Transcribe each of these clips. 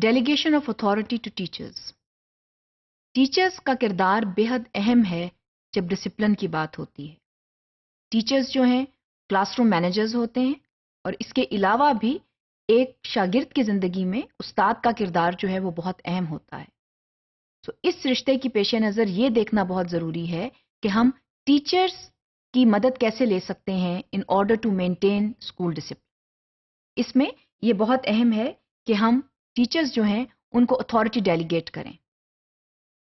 Delegation of authority to teachers. Teachers کا کردار بے حد اہم ہے جب ڈسپلن کی بات ہوتی ہے. ٹیچرز جو ہیں کلاس روم مینیجرز ہوتے ہیں، اور اس کے علاوہ بھی ایک شاگرد کی زندگی میں استاد کا کردار جو ہے وہ بہت اہم ہوتا ہے. تو اس رشتے کی پیش نظر یہ دیکھنا بہت ضروری ہے کہ ہم ٹیچرز کی مدد کیسے لے سکتے ہیں in order to maintain school discipline. اس میں یہ بہت اہم ہے کہ ہم ٹیچرز جو ہیں ان کو اتھارٹی ڈیلیگیٹ کریں.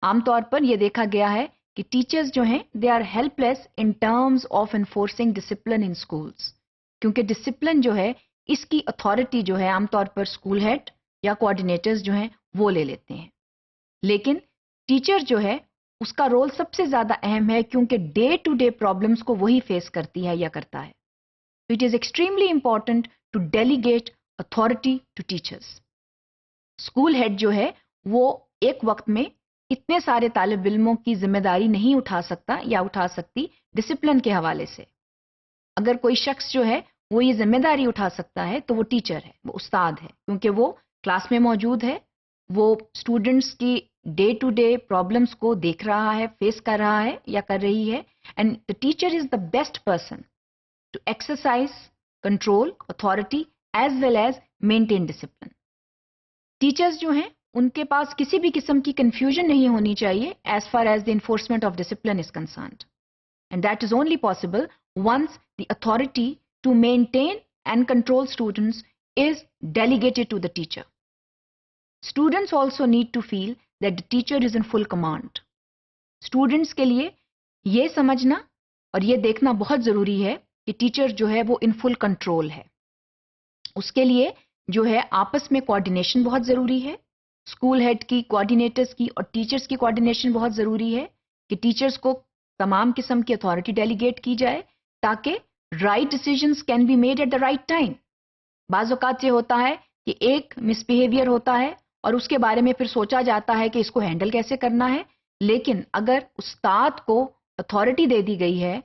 عام طور پر یہ دیکھا گیا ہے کہ ٹیچرز جو ہیں they are helpless in terms of enforcing discipline in schools, کیونکہ ڈسپلن جو ہے اس کی اتھارٹی جو ہے عام طور پر اسکول ہیڈ یا کوآرڈینیٹرز جو ہیں وہ لے لیتے ہیں. لیکن ٹیچر جو ہے اس کا رول سب سے زیادہ اہم ہے، کیونکہ ڈے ٹو ڈے پرابلمس کو وہی فیس کرتی ہے یا کرتا ہے. It is extremely important to delegate authority to teachers. School head جو ہے وہ ایک وقت میں اتنے سارے طالب علموں کی ذمہ داری نہیں اٹھا سکتا یا اٹھا سکتی ڈسپلن کے حوالے سے. اگر کوئی شخص جو ہے وہ یہ ذمہ داری اٹھا سکتا ہے تو وہ ٹیچر ہے، وہ استاد ہے، کیونکہ وہ کلاس میں موجود ہے، وہ اسٹوڈنٹس کی ڈے ٹو ڈے پرابلمس کو دیکھ رہا ہے، فیس کر رہا ہے یا کر رہی ہے. And the teacher is the best person to exercise control authority as well as maintain discipline. Teachers جو ہیں ان کے پاس کسی بھی قسم کی کنفیوژن نہیں ہونی چاہیے as far as the enforcement of discipline is concerned. And that is only possible once the authority to maintain and control students is delegated to the teacher. Students also need to feel that the teacher is in full command. Students کے لیے یہ سمجھنا اور یہ دیکھنا بہت ضروری ہے کہ ٹیچر جو ہے وہ ان فل کنٹرول ہے. اس کے لیے جو ہے آپس میں کوآرڈینیشن بہت ضروری ہے. اسکول ہیڈ کی، کوآرڈینیٹرز کی اور ٹیچرز کی کوآرڈینیشن بہت ضروری ہے کہ ٹیچرز کو تمام قسم کی اتھارٹی ڈیلیگیٹ کی جائے تاکہ right decisions can be made at the right time. بعض اوقات یہ ہوتا ہے کہ ایک مس بیہیویئر ہوتا ہے اور اس کے بارے میں پھر سوچا جاتا ہے کہ اس کو ہینڈل کیسے کرنا ہے، لیکن اگر استاد کو اتھارٹی دے دی گئی ہے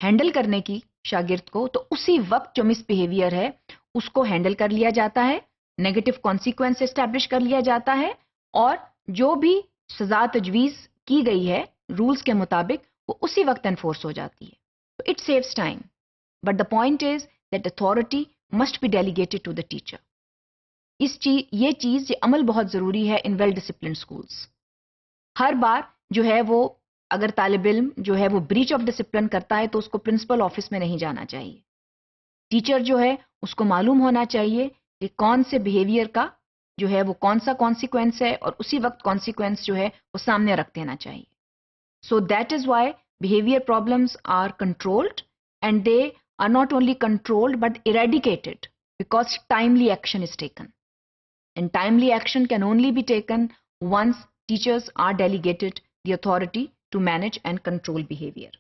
ہینڈل کرنے کی شاگرد کو، تو اسی وقت جو مس بیہیویئر ہے اس کو ہینڈل کر لیا جاتا ہے، نیگیٹو کانسیکوینس اسٹیبلش کر لیا جاتا ہے، اور جو بھی سزا تجویز کی گئی ہے رولز کے مطابق وہ اسی وقت انفورس ہو جاتی ہے. It saves time. But the point is that authority must be delegated to the teacher. یہ عمل بہت ضروری ہے in well-disciplined schools. ہر بار جو ہے وہ اگر طالب علم جو ہے وہ breach of discipline کرتا ہے تو اس کو پرنسپل آفس میں نہیں جانا چاہیے. ٹیچر جو ہے اس کو معلوم ہونا چاہیے کہ کون سے بیہیویئر کا جو ہے وہ کون سا کانسیکوینس ہے، اور اسی وقت کانسیکوینس جو ہے وہ سامنے رکھ دینا چاہیے. So that is why behavior problems are controlled, and they are not only controlled but eradicated because timely action is taken. And timely action can only be taken once teachers are delegated the authority to manage and control behavior.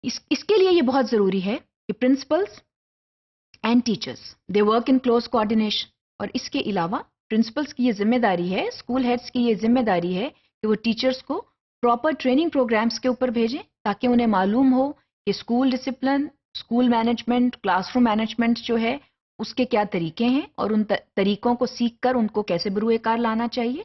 اس کے لیے یہ بہت ضروری ہے کہ principals and teachers they work in close coordination. اور اس کے علاوہ principals کی یہ ذمہ داری ہے، school heads کی یہ ذمہ داری ہے کہ وہ teachers کو پراپر ٹریننگ پروگرامز کے اوپر بھیجیں تاکہ انہیں معلوم ہو کہ school discipline, school management, class room management جو ہے اس کے کیا طریقے ہیں، اور ان طریقوں کو سیکھ کر ان کو کیسے بروئے کار لانا چاہیے.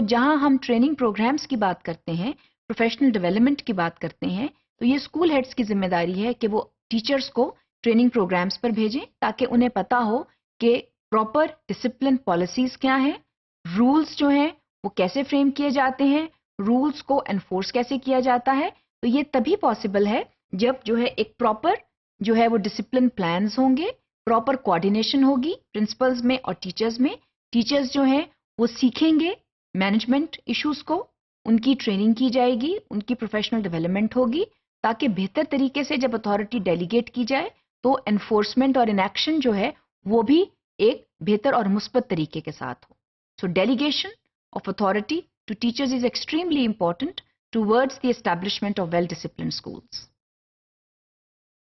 جہاں ہم ٹریننگ پروگرامز کی بات کرتے ہیں، پروفیشنل ڈیولپمنٹ کی بات کرتے ہیں، تو یہ اسکول ہیڈز کی ذمہ داری ہے کہ وہ ٹیچرز کو ٹریننگ پروگرامز پر بھیجیں تاکہ انہیں پتا ہو کہ پراپر ڈسپلن پالیسیز کیا ہیں، رولز جو ہیں وہ کیسے فریم کیے جاتے ہیں، رولز کو انفورس کیسے کیا جاتا ہے. تو یہ تبھی پاسبل ہے جب جو ہے ایک پراپر جو ہے وہ ڈسپلن پلانز ہوں گے، پراپر کوآرڈینیشن ہوگی پرنسپلز میں اور ٹیچرز میں. ٹیچرز جو ہیں وہ سیکھیں گے مینجمنٹ ایشوز کو، ان کی ٹریننگ کی جائے گی، ان کی پروفیشنل ڈیولپمنٹ ہوگی تاکہ بہتر طریقے سے جب اتھارٹی ڈیلیگیٹ کی جائے تو انفورسمنٹ اور انیکشن جو ہے وہ بھی ایک بہتر اور مثبت طریقے کے ساتھ ہو. So delegation of authority to teachers is extremely important towards the establishment of well-disciplined schools.